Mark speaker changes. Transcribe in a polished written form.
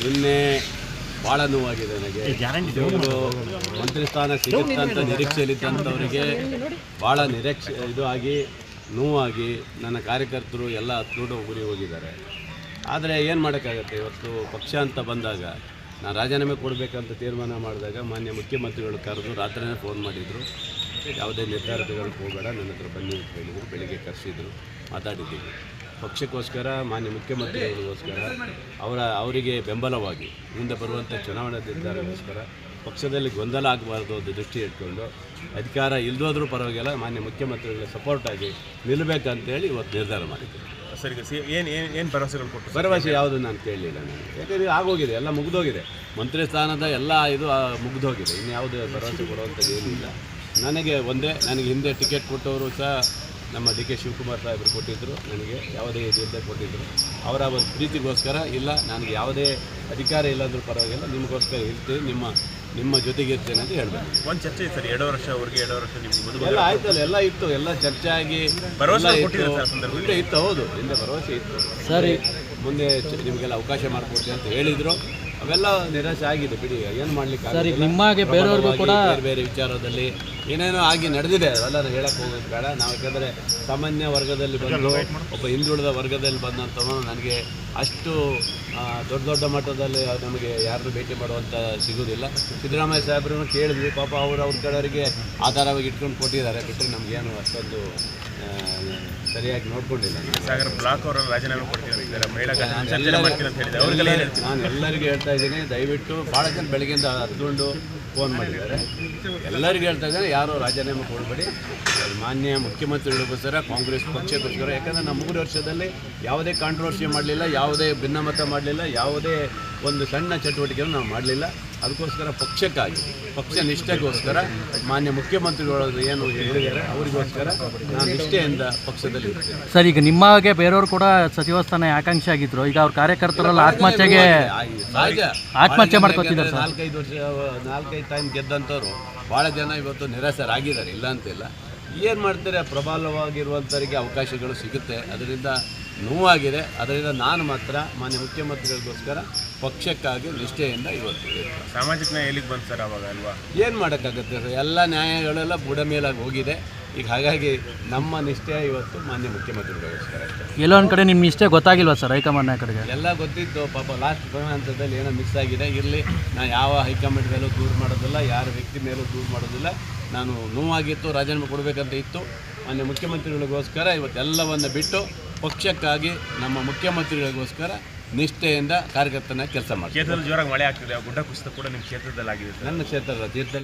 Speaker 1: ನಿನ್ನೆ ಭಾಳ ನೋವಾಗಿದೆ ನನಗೆ. ಇವರು ಮಂತ್ರಿ ಸ್ಥಾನ ಸಿಗುತ್ತೆ ಅಂತ ನಿರೀಕ್ಷೆಯಲ್ಲಿದ್ದಂಥವರಿಗೆ ಭಾಳ ಇದು ಆಗಿ ನೋವಾಗಿ ನನ್ನ ಕಾರ್ಯಕರ್ತರು ಎಲ್ಲ ಹತ್ಕೊಂಡು ಊರಿಗೆ ಹೋಗಿದ್ದಾರೆ. ಆದರೆ ಏನು ಮಾಡೋಕ್ಕಾಗತ್ತೆ, ಇವತ್ತು ಪಕ್ಷ ಅಂತ ಬಂದಾಗ ನಾನು ರಾಜೀನಾಮೆ ಕೊಡಬೇಕಂತ ತೀರ್ಮಾನ ಮಾಡಿದಾಗ ಮಾನ್ಯ ಮುಖ್ಯಮಂತ್ರಿಗಳು ಕರೆದು ರಾತ್ರಿನೇ ಫೋನ್ ಮಾಡಿದರು. ಯಾವುದೇ ನಿರ್ಧಾರಗಳಿಗೆ ಹೋಗಬೇಡ, ನನ್ನ ಹತ್ರ ಬನ್ನಿ ಅಂತ ಹೇಳಿದರು. ಬೆಳಿಗ್ಗೆ ಕರೆಸಿದ್ರು, ಮಾತಾಡಿದ್ದೀವಿ. ಪಕ್ಷಕ್ಕೋಸ್ಕರ ಮಾನ್ಯ ಮುಖ್ಯಮಂತ್ರಿಗಳಿಗೋಸ್ಕರ ಅವರಿಗೆ ಬೆಂಬಲವಾಗಿ ಮುಂದೆ ಬರುವಂಥ ಚುನಾವಣಾ ನಿರ್ಧಾರಕ್ಕೋಸ್ಕರ ಪಕ್ಷದಲ್ಲಿ ಗೊಂದಲ ಆಗಬಾರ್ದು ಅಂತ ದೃಷ್ಟಿ ಇಟ್ಕೊಂಡು ಅಧಿಕಾರ ಇಲ್ಲದೋದ್ರೂ ಪರವಾಗಿಲ್ಲ ಮಾನ್ಯ ಮುಖ್ಯಮಂತ್ರಿಗಳ ಸಪೋರ್ಟಾಗಿ ನಿಲ್ಲಬೇಕಂತೇಳಿ ಇವತ್ತು ನಿರ್ಧಾರ ಮಾಡಿದ್ದೀವಿ.
Speaker 2: ಸರ್, ಈಗ ಏನು ಭರವಸೆಗಳು ಕೊಟ್ಟು?
Speaker 1: ಭರವಸೆ ಯಾವುದು ನಾನು ಕೇಳಲಿಲ್ಲ. ನಾನು ಯಾಕಂದರೆ ಆಗೋಗಿದೆ, ಎಲ್ಲ ಮುಗಿದೋಗಿದೆ. ಮಂತ್ರಿ ಸ್ಥಾನದ ಎಲ್ಲ ಇದು ಮುಗಿದೋಗಿದೆ. ಇನ್ನು ಯಾವುದೇ ಭರವಸೆ ಕೊಡುವಂಥದ್ದು ಏನಿಲ್ಲ. ನನಗೆ ಹಿಂದೆ ಟಿಕೆಟ್ ಕೊಟ್ಟವರು ಸಹ ನಮ್ಮ ಡಿ ಕೆ ಶಿವಕುಮಾರ್ ಸಾಹೇಬರು ಕೊಟ್ಟಿದ್ದರು. ನನಗೆ ಯಾವುದೇ ಇದರಿಂದ ಕೊಟ್ಟಿದ್ದರು. ಅವರ ಒಂದು ಪ್ರೀತಿಗೋಸ್ಕರ ಇಲ್ಲ, ನನಗೆ ಯಾವುದೇ ಅಧಿಕಾರ ಇಲ್ಲಂದ್ರೂ ಪರವಾಗಿಲ್ಲ, ನಿಮಗೋಸ್ಕರ ಇರ್ತೀನಿ, ನಿಮ್ಮ ಜೊತೆಗೆ ಇರ್ತೇನೆ ಅಂತ ಹೇಳಬೇಕು.
Speaker 2: ಒಂದು ಚರ್ಚೆ ಸರ್, 2 ವರ್ಷ ಅವ್ರಿಗೆ 2 ವರ್ಷ ನಿಮ್ಗೆ
Speaker 1: ಎಲ್ಲ ಆಯ್ತಲ್ಲ, ಎಲ್ಲ ಇತ್ತು, ಎಲ್ಲ ಚರ್ಚೆ ಆಗಿ
Speaker 2: ಭರವಸೆ
Speaker 1: ಇತ್ತು. ಹೌದು, ಹಿಂದೆ ಭರವಸೆ ಇತ್ತು.
Speaker 3: ಸರಿ,
Speaker 1: ಮುಂದೆ ನಿಮಗೆಲ್ಲ ಅವಕಾಶ ಮಾಡಿಕೊಡ್ತೀನಿ ಅಂತ ಹೇಳಿದರು. ಅವೆಲ್ಲ ನಿರಾಶೆ ಆಗಿದೆ. ಬಿಡಿ, ಏನು ಮಾಡಲಿಕ್ಕೆ
Speaker 3: ನಿಮಗೆ ಬೇರೆಯವ್ರಿಗೂ ಕೂಡ
Speaker 1: ಬೇರೆ ವಿಚಾರದಲ್ಲಿ ಏನೇನೋ ಆಗಿ ನಡೆದಿದೆ. ಅವೆಲ್ಲ ಹೇಳಕ್ಕೆ ಹೋಗೋದು ಬೇಡ. ನಾವು ಯಾಕಂದರೆ ಸಾಮಾನ್ಯ ವರ್ಗದಲ್ಲಿ ಬಂದು ಒಬ್ಬ ಹಿಂದುಳಿದ ವರ್ಗದಲ್ಲಿ ಬಂದಂಥವನು ನನಗೆ ಅಷ್ಟು ದೊಡ್ಡ ಮಟ್ಟದಲ್ಲಿ ನಮಗೆ ಯಾರನ್ನೂ ಭೇಟಿ ಮಾಡುವಂಥ ಸಿಗೋದಿಲ್ಲ. ಸಿದ್ದರಾಮಯ್ಯ ಸಾಹೇಬ್ರನ್ನು ಕೇಳಿದ್ವಿ, ಪಾಪ ಅವ್ರ ಕಡೆಯವರಿಗೆ ಆಧಾರವಾಗಿ ಇಟ್ಕೊಂಡು ಕೊಟ್ಟಿದ್ದಾರೆ. ಬಿಟ್ಟರೆ ನಮಗೇನು ಅಷ್ಟೊಂದು ಸರಿಯಾಗಿ ನೋಡ್ಕೊಂಡಿಲ್ಲ.
Speaker 2: ಸಾಗರ ಬ್ಲಾಕ್ ಅವರಲ್ಲಿ ರಾಜೀನಾಮೆ ಕೊಡ್ತೀನಿ,
Speaker 1: ನಾನು ಎಲ್ಲರಿಗೂ ಹೇಳ್ತಾ ಇದ್ದೀನಿ, ದಯವಿಟ್ಟು ಭಾಳ ಜನ ಬೆಳಗ್ಗೆಯಿಂದ ಹತ್ಕೊಂಡು ಫೋನ್ ಮಾಡಿದ್ದಾರೆ. ಎಲ್ಲರಿಗೂ ಹೇಳ್ತಾ ಇದ್ದಾರೆ, ಯಾರೂ ರಾಜೀನಾಮೆ ಕೊಡಬೇಡಿ. ಮಾನ್ಯ ಮುಖ್ಯಮಂತ್ರಿಗಳಿಗೋಸ್ಕರ, ಕಾಂಗ್ರೆಸ್ ಪಕ್ಷಕ್ಕೋಸ್ಕರ. ಯಾಕಂದರೆ ನಾವು 3 ವರ್ಷದಲ್ಲಿ ಯಾವುದೇ ಕಾಂಟ್ರವರ್ಸಿ ಮಾಡಲಿಲ್ಲ, ಯಾವುದೇ ಭಿನ್ನಮತ ಮಾಡಲಿಲ್ಲ, ಯಾವುದೇ ಒಂದು ಸಣ್ಣ ಚಟುವಟಿಕೆಯನ್ನು ನಾವು ಮಾಡಲಿಲ್ಲ. ಅದಕ್ಕೋಸ್ಕರ ಪಕ್ಷಕ್ಕಾಗಿ, ಪಕ್ಷ ನಿಷ್ಠೆಗೋಸ್ಕರ ಮಾನ್ಯ ಮುಖ್ಯಮಂತ್ರಿಗಳು ಏನು ಹೇಳಿದ್ದಾರೆ ಅವರಿಗೋಸ್ಕರ ನಾನು ನಿಷ್ಠೆಯಿಂದ ಪಕ್ಷದಲ್ಲಿ ಇರ್ತೇನೆ.
Speaker 3: ಸರ್, ಈಗ ನಿಮಗೆ ಬೇರೆಯವರು ಕೂಡ ಸಚಿವ ಸ್ಥಾನ ಆಕಾಂಕ್ಷಿ ಆಗಿದ್ರು. ಈಗ ಅವ್ರ ಕಾರ್ಯಕರ್ತರೆಲ್ಲ ಆತ್ಮಹತ್ಯೆ ಮಾಡ್ಕೊತಿದ್ದಾರೆ.
Speaker 1: 4-5 ಟೈಮ್ ಗೆದ್ದಂಥವ್ರು ಭಾಳ ಜನ ಇವತ್ತು ನಿರಾಸರಾಗಿದ್ದಾರೆ, ಇಲ್ಲ ಅಂತಿಲ್ಲ. ಏನು ಮಾಡ್ತಾರೆ, ಪ್ರಬಲವಾಗಿರುವಂಥವರಿಗೆ ಅವಕಾಶಗಳು ಸಿಗುತ್ತೆ. ಅದರಿಂದ ನೋವಾಗಿದೆ. ಅದರಿಂದ ನಾನು ಮಾತ್ರ ಮಾನ್ಯ ಮುಖ್ಯಮಂತ್ರಿಗಳಿಗೋಸ್ಕರ ಪಕ್ಷಕ್ಕಾಗಿ ನಿಷ್ಠೆಯಿಂದ ಇವತ್ತು
Speaker 2: ಸಾಮಾಜಿಕ ನ್ಯಾಯ ಎಲ್ಲಿಗೆ ಬಂತು ಸರ್ ಅವಾಗ ಅಲ್ವಾ?
Speaker 1: ಏನು ಮಾಡೋಕ್ಕಾಗುತ್ತೆ ಸರ್, ಎಲ್ಲ ನ್ಯಾಯಗಳೆಲ್ಲ ಬುಡ ಮೇಲಾಗಿ ಹೋಗಿದೆ. ಈಗ ಹಾಗಾಗಿ ನಮ್ಮ ನಿಷ್ಠೆ ಇವತ್ತು ಮಾನ್ಯ ಮುಖ್ಯಮಂತ್ರಿಗಳಿಗೋಸ್ಕರ.
Speaker 3: ಎಲ್ಲೋ ಒಂದು ಕಡೆ ನಿಮ್ಮ ನಿಷ್ಠೆ ಗೊತ್ತಾಗಿಲ್ವಾ ಸರ್ ಹೈಕಮಾಂಡ್ ಕಡೆಗೆ?
Speaker 1: ಎಲ್ಲ ಗೊತ್ತಿತ್ತು, ಪಾಪ ಲಾಸ್ಟ್ ಹಂತದಲ್ಲಿ ಏನೋ ಮಿಸ್ ಆಗಿದೆ. ಇರಲಿ, ನಾನು ಯಾವ ಹೈಕಮಾಂಡ್ ಮೇಲೂ ದೂರ ಮಾಡೋದಿಲ್ಲ, ಯಾರ ವ್ಯಕ್ತಿ ಮೇಲೂ ದೂರ ಮಾಡೋದಿಲ್ಲ. ನಾನು ನೋವಾಗಿತ್ತು, ರಾಜೀನಾಮೆ ಕೊಡಬೇಕಂತ ಇತ್ತು. ಮಾನ್ಯ ಮುಖ್ಯಮಂತ್ರಿಗಳಿಗೋಸ್ಕರ ಇವತ್ತೆಲ್ಲವನ್ನು ಬಿಟ್ಟು ಪಕ್ಷಕ್ಕಾಗಿ ನಮ್ಮ ಮುಖ್ಯಮಂತ್ರಿಗಳಿಗೋಸ್ಕರ ನಿಷ್ಠೆಯಿಂದ ಕಾರ್ಯಕರ್ತನ ಕೆಲಸ ಮಾಡಿ.
Speaker 2: ಕ್ಷೇತ್ರದಲ್ಲಿ ಜೋರಾಗಿ ಮಳೆ ಆಗ್ತಿದೆ, ಗುಡ್ಡ ಕುಸಿತ ಕೂಡ ನಿಮ್ಮ ಕ್ಷೇತ್ರದಲ್ಲಿ ಆಗಿದೆ.
Speaker 1: ನನ್ನ ಕ್ಷೇತ್ರದ ತೀರ್ಥದಲ್ಲಿ